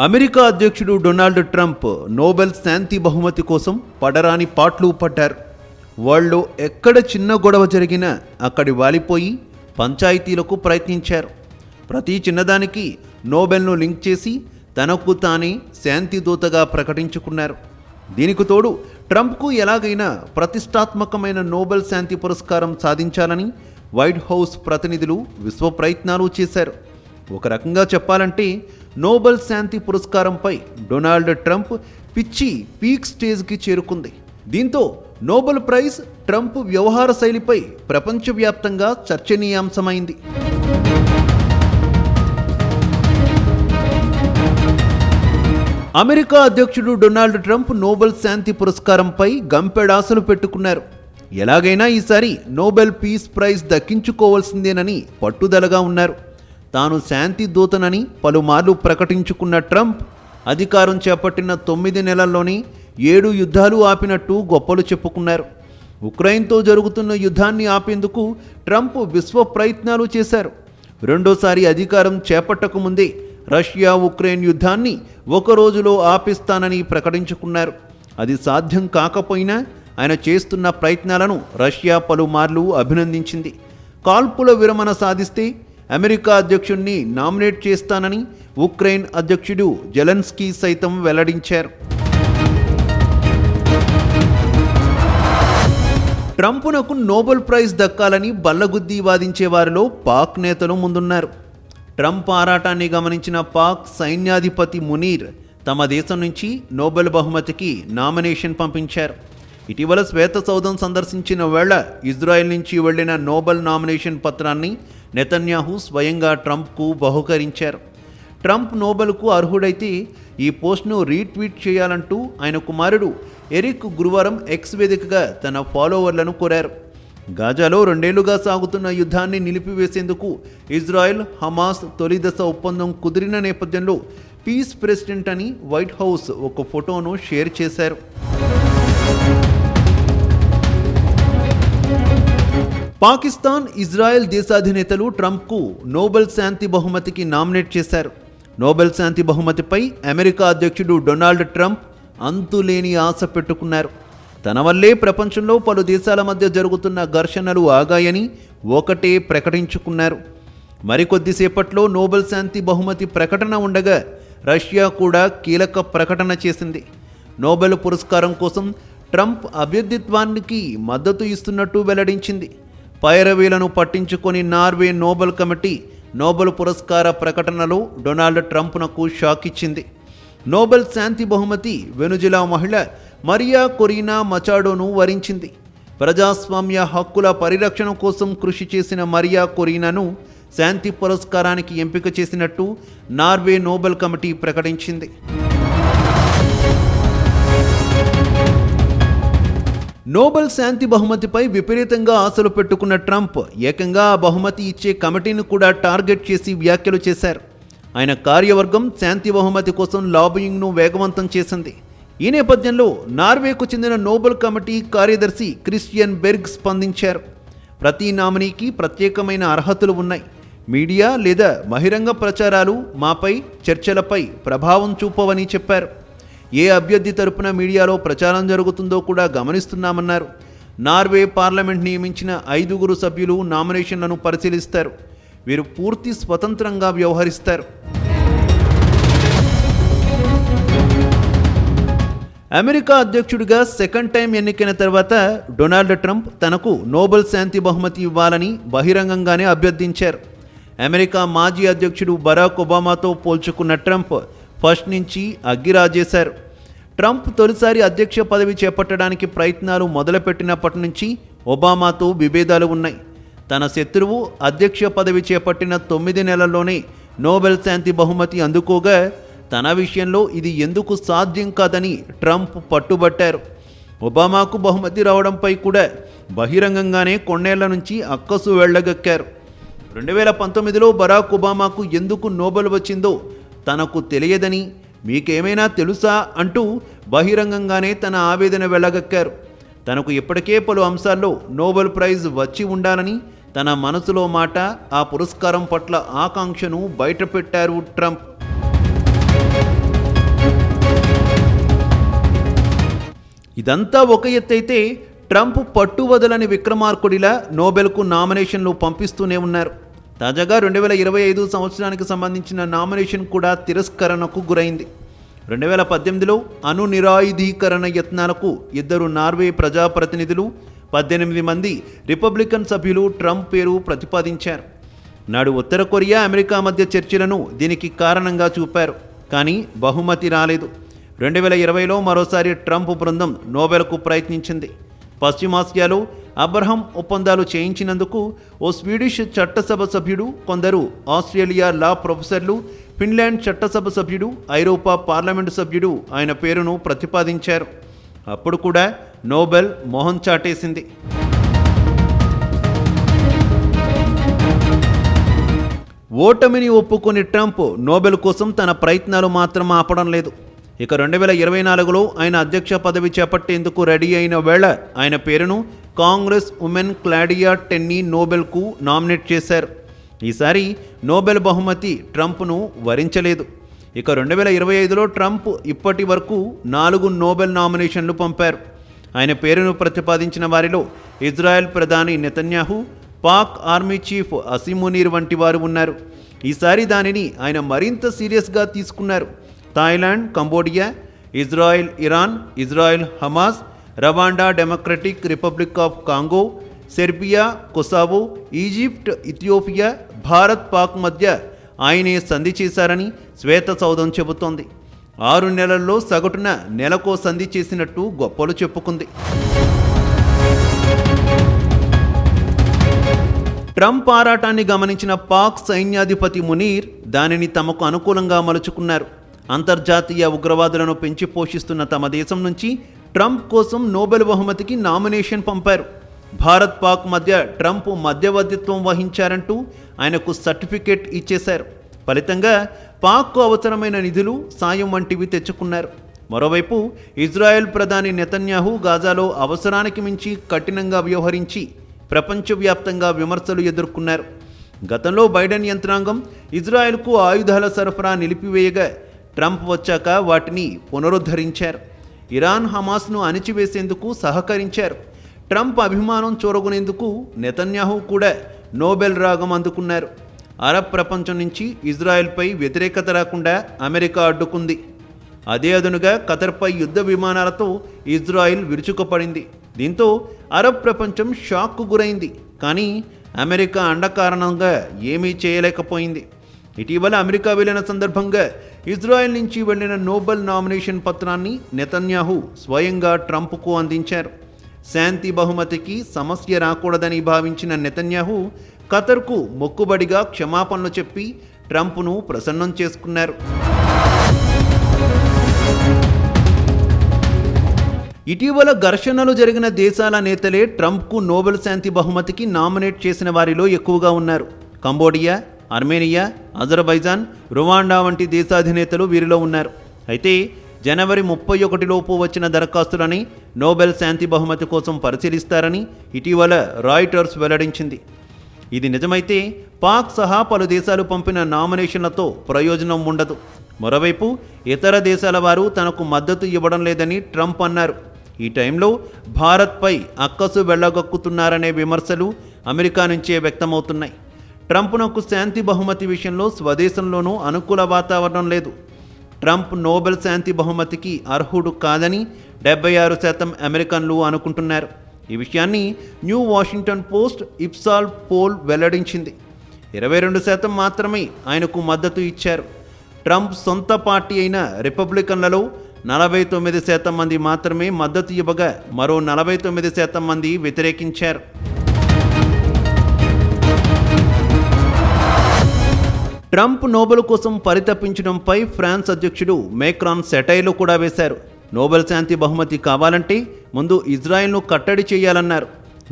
America అధ్యక్షుడు Donald Trump Nobel శాంతి బహుమతి కోసం పడరాని పాట్లు పడ్డారు. వాళ్ళు ఎక్కడ చిన్న గొడవ జరిగినా అక్కడి వాలిపోయి పంచాయతీలకు ప్రయత్నించారు. ప్రతి చిన్నదానికి నోబెల్ను లింక్ చేసి తనకు తానే శాంతి దూతగా ప్రకటించుకున్నారు. దీనికి తోడు ట్రంప్కు ఎలాగైనా ప్రతిష్టాత్మకమైన నోబెల్ శాంతి పురస్కారం సాధించాలని వైట్ హౌస్ ప్రతినిధులు విశ్వ ప్రయత్నాలు చేశారు. ఒక రకంగా చెప్పాలంటే నోబెల్ శాంతి పురస్కారంపై డొనాల్డ్ ట్రంప్ పిచ్చి పీక్ స్టేజ్కి చేరుకుంది. దీంతో నోబెల్ ప్రైజ్ ట్రంప్ వ్యవహార శైలిపై ప్రపంచవ్యాప్తంగా చర్చనీయాంశమైంది. అమెరికా అధ్యక్షుడు డొనాల్డ్ ట్రంప్ నోబెల్ శాంతి పురస్కారంపై గంపెడాసలు పెట్టుకున్నారు. ఎలాగైనా ఈసారి నోబెల్ పీస్ ప్రైజ్ దక్కించుకోవాల్సిందేనని పట్టుదలగా ఉన్నారు. తాను శాంతి దూతనని పలుమార్లు ప్రకటించుకున్న ట్రంప్ అధికారం చేపట్టిన 9 నెలల్లోనే 7 యుద్ధాలు ఆపినట్టు గొప్పలు చెప్పుకున్నారు. ఉక్రెయిన్తో జరుగుతున్న యుద్ధాన్ని ఆపేందుకు ట్రంప్ విశ్వ ప్రయత్నాలు చేశారు. రెండోసారి అధికారం చేపట్టకముందే రష్యా ఉక్రెయిన్ యుద్ధాన్ని ఒక రోజులో ఆపిస్తానని ప్రకటించుకున్నారు. అది సాధ్యం కాకపోయినా ఆయన చేస్తున్న ప్రయత్నాలను రష్యా పలుమార్లు అభినందించింది. కాల్పుల విరమణ సాధిస్తే అమెరికా అధ్యక్షుడిని నామినేట్ చేస్తానని ఉక్రెయిన్ అధ్యక్షుడు జెలెన్స్కీ సైతం వెల్లడించారు. ట్రంప్నకు నోబెల్ ప్రైజ్ దక్కాలని బల్లగుద్ది వాదించే వారిలో పాక్ నేతలు ముందున్నారు. ట్రంప్ ఆరాటాన్ని గమనించిన పాక్ సైన్యాధిపతి మునీర్ తమ దేశం నుంచి నోబెల్ బహుమతికి నామినేషన్ పంపించారు. ఇటీవల శ్వేత సౌధం సందర్శించిన వేళ ఇజ్రాయెల్ నుంచి వెళ్లిన నోబెల్ నామినేషన్ పత్రాన్ని నెతన్యాహు స్వయంగా ట్రంప్కు బహుకరించారు. ట్రంప్ నోబెల్కు అర్హుడైతే ఈ పోస్ట్ను రీట్వీట్ చేయాలంటూ ఆయన కుమారుడు ఎరిక్ గురువారం ఎక్స్ వేదికగా తన ఫాలోవర్లను కోరారు. గాజాలో 2 ఏళ్లుగా సాగుతున్న యుద్ధాన్ని నిలిపివేసేందుకు ఇజ్రాయెల్ హమాస్ తొలి దశ ఒప్పందం కుదిరిన నేపథ్యంలో పీస్ ప్రెసిడెంట్ అని వైట్ హౌస్ ఒక ఫోటోను షేర్ చేశారు. పాకిస్తాన్, ఇజ్రాయెల్ దేశాధినేతలు ట్రంప్కు నోబెల్ శాంతి బహుమతికి నామినేట్ చేశారు. నోబెల్ శాంతి బహుమతిపై అమెరికా అధ్యక్షుడు డొనాల్డ్ ట్రంప్ అంతులేని ఆశ పెట్టుకున్నారు. తన వల్లే ప్రపంచంలో పలు దేశాల మధ్య జరుగుతున్న ఘర్షణలు ఆగాయని ఒకటే ప్రకటించుకున్నారు. మరికొద్దిసేపట్లో నోబెల్ శాంతి బహుమతి ప్రకటన ఉండగా రష్యా కూడా కీలక ప్రకటన చేసింది. నోబెల్ పురస్కారం కోసం ట్రంప్ అభ్యర్థిత్వానికి మద్దతు ఇస్తున్నట్టు వెల్లడించింది. పైరవీలను పట్టించుకొని నార్వే నోబెల్ కమిటీ నోబెల్ పురస్కార ప్రకటనలో డొనాల్డ్ ట్రంప్నకు షాక్ ఇచ్చింది. నోబెల్ శాంతి బహుమతి వెనుజులా మహిళ మరియా కొరీనా మచాడోను వరించింది. ప్రజాస్వామ్య హక్కుల పరిరక్షణ కోసం కృషి చేసిన మరియా కొరీనాను శాంతి పురస్కారానికి ఎంపిక చేసినట్టు నార్వే నోబెల్ కమిటీ ప్రకటించింది. నోబెల్ శాంతి బహుమతిపై విపరీతంగా ఆశలు పెట్టుకున్న ట్రంప్ ఏకంగా ఆ బహుమతి ఇచ్చే కమిటీని కూడా టార్గెట్ చేసి వ్యాఖ్యలు చేశారు. ఆయన కార్యవర్గం శాంతి బహుమతి కోసం లాబియింగ్ను వేగవంతం చేసింది. ఈ నేపథ్యంలో నార్వేకు చెందిన నోబెల్ కమిటీ కార్యదర్శి క్రిస్టియన్ బెర్గ్ స్పందించారు. ప్రతి నామినీకి ప్రత్యేకమైన అర్హతలు ఉన్నాయి. మీడియా లేదా బహిరంగ ప్రచారాలు మాపై చర్చలపై ప్రభావం చూపవని చెప్పారు. ఏ అభ్యర్థి తరపున మీడియాలో ప్రచారం జరుగుతుందో కూడా గమనిస్తున్నామన్నారు. నార్వే పార్లమెంట్ నియమించిన 5 సభ్యులు నామినేషన్లను పరిశీలిస్తారు. వీరు పూర్తి స్వతంత్రంగా వ్యవహరిస్తారు. అమెరికా అధ్యక్షుడిగా సెకండ్ టైం ఎన్నికైన తర్వాత డొనాల్డ్ ట్రంప్ తనకు నోబెల్ శాంతి బహుమతి ఇవ్వాలని బహిరంగంగానే అభ్యర్థించారు. అమెరికా మాజీ అధ్యక్షుడు బరాక్ ఒబామాతో పోల్చుకున్న ట్రంప్ ఫస్ట్ నుంచి అగ్గిరాజేశారు. ట్రంప్ తొలిసారి అధ్యక్ష పదవి చేపట్టడానికి ప్రయత్నాలు మొదలుపెట్టినప్పటి నుంచి ఒబామాతో విభేదాలు ఉన్నాయి. తన శత్రువు అధ్యక్ష పదవి చేపట్టిన 9 నెలల్లోనే నోబెల్ శాంతి బహుమతి అందుకోగా తన విషయంలో ఇది ఎందుకు సాధ్యం కాదని ట్రంప్ పట్టుబట్టారు. ఒబామాకు బహుమతి రావడంపై కూడా బహిరంగంగానే కొన్నేళ్ల నుంచి అక్కసు వెళ్లగక్కారు. 2019లో బరాక్ ఒబామాకు ఎందుకు నోబెల్ వచ్చిందో తనకు తెలియదని, మీకేమైనా తెలుసా అంటూ బహిరంగంగానే తన ఆవేదన వెళ్ళగక్కారు. తనకు ఇప్పటికే పలు అంశాల్లో నోబెల్ ప్రైజ్ వచ్చి ఉండాలని తన మనసులో మాట, ఆ పురస్కారం పట్ల ఆకాంక్షను బయటపెట్టారు ట్రంప్. ఇదంతా ఒక ఎత్తైతే ట్రంప్ పట్టు వదలని విక్రమార్కుడిలా నోబెల్కు నామినేషన్లు పంపిస్తూనే ఉన్నారు. తాజాగా 2025 సంవత్సరానికి సంబంధించిన నామినేషన్ కూడా తిరస్కరణకు గురైంది. 2018లో అణు నిరాయుధీకరణ యత్నాలకు 2 నార్వే ప్రజాప్రతినిధులు, 18 మంది రిపబ్లికన్ సభ్యులు ట్రంప్ పేరు ప్రతిపాదించారు. నాడు ఉత్తర కొరియా, అమెరికా మధ్య చర్చలను దీనికి కారణంగా చూపారు. కానీ బహుమతి రాలేదు. 2020లో మరోసారి ట్రంప్ బృందం నోబెల్కు ప్రయత్నించింది. పశ్చిమాసియాలో అబ్రహం ఒప్పందాలు చేయించినందుకు ఓ స్వీడిష్ చట్టసభ సభ్యుడు, కొందరు ఆస్ట్రేలియా లా ప్రొఫెసర్లు, ఫిన్లాండ్ చట్టసభ సభ్యుడు, ఐరోపా పార్లమెంటు సభ్యుడు ఆయన పేరును ప్రతిపాదించారు. అప్పుడు కూడా నోబెల్ మొహం చాటేసింది. ఓటమిని ఒప్పుకొని ట్రంప్ నోబెల్ కోసం తన ప్రయత్నాలు మాత్రం ఆపడం లేదు. ఇక 2024లో ఆయన అధ్యక్ష పదవి చేపట్టేందుకు రెడీ అయిన వేళ ఆయన పేరును కాంగ్రెస్ ఉమెన్ క్లాడియా టెన్నీ నోబెల్కు నామినేట్ చేశారు. ఈసారి నోబెల్ బహుమతి ట్రంప్ను వరించలేదు. ఇక 2025లో ట్రంప్ ఇప్పటి వరకు 4 నోబెల్ నామినేషన్లు పంపారు. ఆయన పేరును ప్రతిపాదించిన వారిలో ఇజ్రాయెల్ ప్రధాని Netanyahu, Pak army chief Asim Munir వంటి వారు ఉన్నారు. ఈసారి దానిని ఆయన మరింత సీరియస్గా తీసుకున్నారు. Thailand, Cambodia, Israel Iran, Israel Hamas, Rwanda democratic republic of Congo, Serbia, Kosovo, Egypt, Ethiopia, Bharat, Pak మధ్య ఆయనే సంధి చేశారని శ్వేత సౌధం చెబుతోంది. 6 నెలల్లో సగటున నెలకో సంధి చేసినట్టు గొప్పలు చెప్పుకుంది. ట్రంప్ ఆరాటాన్ని గమనించిన పాక్ సైన్యాధిపతి మునీర్ దానిని తమకు అనుకూలంగా మలుచుకున్నారు. అంతర్జాతీయ ఉగ్రవాదులను పెంచి పోషిస్తున్న తమ దేశం నుంచి ట్రంప్ కోసం నోబెల్ బహుమతికి నామినేషన్ పంపారు. భారత్, పాక్ మధ్య ట్రంప్ మధ్యవర్తిత్వం వహించారంటూ ఆయనకు సర్టిఫికేట్ ఇచ్చేశారు. ఫలితంగా పాక్కు అవసరమైన నిధులు, సాయం వంటివి తెచ్చుకున్నారు. మరోవైపు ఇజ్రాయెల్ ప్రధాని నెతన్యాహు గాజాలో అవసరానికి మించి కఠినంగా వ్యవహరించి ప్రపంచవ్యాప్తంగా విమర్శలు ఎదుర్కొన్నారు. గతంలో బైడెన్ యంత్రాంగం ఇజ్రాయెల్కు ఆయుధాల సరఫరా నిలిపివేయగా ట్రంప్ వచ్చాక వాటిని పునరుద్ధరించారు. ఇరాన్, హమాస్ను అణిచివేసేందుకు సహకరించారు. ట్రంప్ అభిమానం చూరగొనేందుకు నెతన్యాహు కూడా నోబెల్ రాగం అందుకున్నారు. అరబ్ ప్రపంచం నుంచి ఇజ్రాయెల్పై వ్యతిరేకత రాకుండా అమెరికా అడ్డుకుంది. అదే అదునుగా ఖతర్పై యుద్ధ విమానాలతో ఇజ్రాయెల్ విరుచుకుపడింది. దీంతో అరబ్ ప్రపంచం షాక్కు గురైంది. కానీ అమెరికా అండ కారణంగా ఏమీ చేయలేకపోయింది. ఇటీవల అమెరికా వెళ్ళిన సందర్భంగా ఇజ్రాయెల్ నుంచి వెళ్లిన నోబెల్ నామినేషన్ పత్రాన్ని నెతన్యాహు స్వయంగా ట్రంప్కు అందించారు. శాంతి బహుమతికి సమస్య రాకూడదని భావించిన నెతన్యాహు ఖతర్కు మొక్కుబడిగా క్షమాపణలు చెప్పి ట్రంప్ను ప్రసన్నం చేసుకున్నారు. ఇటీవల ఘర్షణలు జరిగిన దేశాల నేతలే ట్రంప్కు నోబెల్ శాంతి బహుమతికి నామినేట్ చేసిన వారిలో ఎక్కువగా ఉన్నారు. కంబోడియా, ఆర్మేనియా, అజర్బైజాన్, రువాండా వంటి దేశాధినేతలు వీరిలో ఉన్నారు. అయితే జనవరి 31లోపు వచ్చిన దరఖాస్తులని నోబెల్ శాంతి బహుమతి కోసం పరిశీలిస్తారని ఇటీవల రాయిటర్స్ వెల్లడించింది. ఇది నిజమైతే పాక్ సహా పలు దేశాలు పంపిన నామినేషన్లతో ప్రయోజనం ఉండదు. మరోవైపు ఇతర దేశాల వారు తనకు మద్దతు ఇవ్వడం లేదని ట్రంప్ అన్నారు. ఈ టైంలో భారత్పై అక్కసు వెళ్ళగక్కుతున్నారనే విమర్శలు అమెరికా నుంచే వ్యక్తమవుతున్నాయి. ట్రంప్నకు శాంతి బహుమతి విషయంలో స్వదేశంలోనూ అనుకూల వాతావరణం లేదు. ట్రంప్ నోబెల్ శాంతి బహుమతికి అర్హుడు కాదని 76% అమెరికన్లు అనుకుంటున్నారు. ఈ విషయాన్ని న్యూ వాషింగ్టన్ పోస్ట్ ఇప్సాల్ పోల్ వెల్లడించింది. 22% మాత్రమే ఆయనకు మద్దతు ఇచ్చారు. ట్రంప్ సొంత పార్టీ అయిన రిపబ్లికన్లలో 49% మంది మాత్రమే మద్దతు ఇవ్వగా మరో 49% మంది వ్యతిరేకించారు. ట్రంప్ నోబెల్ కోసం పరితపించడంపై ఫ్రాన్స్ అధ్యక్షుడు మేక్రాన్ సెటైర్లు కూడా వేశారు. నోబెల్ శాంతి బహుమతి కావాలంటే ముందు ఇజ్రాయెల్ను కట్టడి చేయాలన్నారు.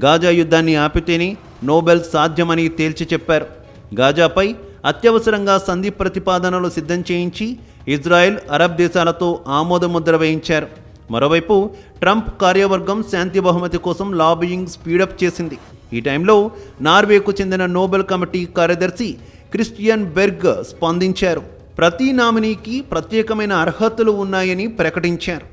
గాజా యుద్ధాన్ని ఆపితేనే నోబెల్ సాధ్యమని తేల్చి చెప్పారు. గాజాపై అత్యవసరంగా సంధి ప్రతిపాదనలు సిద్ధం చేయించి ఇజ్రాయెల్, అరబ్ దేశాలతో ఆమోదముద్ర వేయించారు. మరోవైపు ట్రంప్ కార్యవర్గం శాంతి బహుమతి కోసం లాబియింగ్ స్పీడప్ చేసింది. ఈ టైంలో నార్వేకు చెందిన నోబెల్ కమిటీ కార్యదర్శి క్రిస్టియన్ బెర్గ్ స్పందించారు. ప్రతి నామినీకి ప్రత్యేకమైన అర్హతలు ఉన్నాయని ప్రకటించారు.